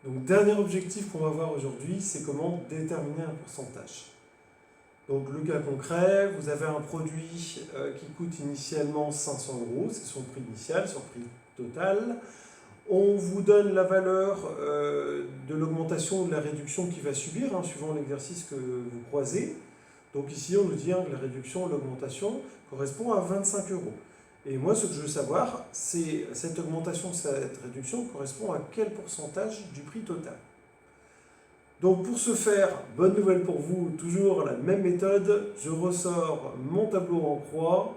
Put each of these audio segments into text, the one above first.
Donc, dernier objectif qu'on va voir aujourd'hui, c'est comment déterminer un pourcentage. Donc, le cas concret, vous avez un produit qui coûte initialement 500 €, c'est son prix initial, son prix total. On vous donne la valeur de l'augmentation ou de la réduction qu'il va subir, suivant l'exercice que vous croisez. Donc ici, on nous dit que la réduction ou l'augmentation correspond à 25 €. Et moi, ce que je veux savoir, c'est cette augmentation, cette réduction correspond à quel pourcentage du prix total. Donc pour ce faire, bonne nouvelle pour vous, toujours la même méthode, je ressors mon tableau en croix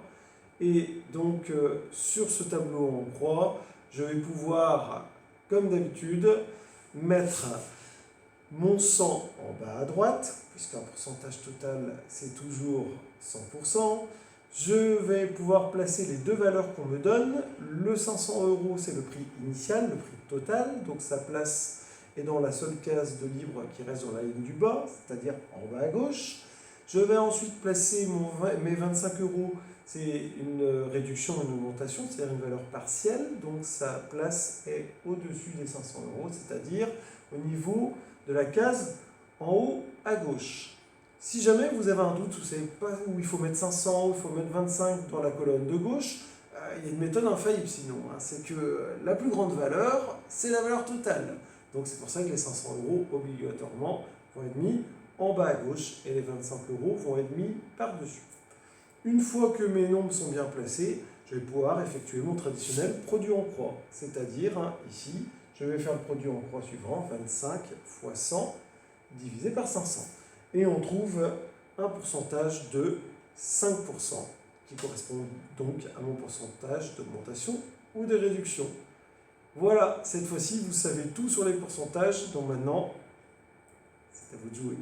et donc sur ce tableau en croix, je vais pouvoir, comme d'habitude, mettre mon 100 en bas à droite, puisqu'un pourcentage total c'est toujours 100%. Je vais pouvoir placer les deux valeurs qu'on me donne. Le 500 € c'est le prix initial, le prix total, donc sa place est dans la seule case de libre qui reste dans la ligne du bas, c'est-à-dire en bas à gauche. Je vais ensuite placer mes 25 €, c'est une réduction, une augmentation, c'est-à-dire une valeur partielle, donc sa place est au-dessus des 500 €, c'est-à-dire au niveau de la case en haut à gauche. Si jamais vous avez un doute, vous ne savez pas où il faut mettre 500, où il faut mettre 25 dans la colonne de gauche, il y a une méthode infaillible sinon, c'est que la plus grande valeur, c'est la valeur totale. Donc c'est pour ça que les 500 € obligatoirement vont être mis en bas à gauche et les 25 € vont être mis par-dessus. Une fois que mes nombres sont bien placés, je vais pouvoir effectuer mon traditionnel produit en croix. C'est-à-dire, ici, je vais faire le produit en croix suivant, 25 fois 100 divisé par 500. Et on trouve un pourcentage de 5%, qui correspond donc à mon pourcentage d'augmentation ou de réduction. Voilà, cette fois-ci, vous savez tout sur les pourcentages, donc maintenant, c'est à vous de jouer.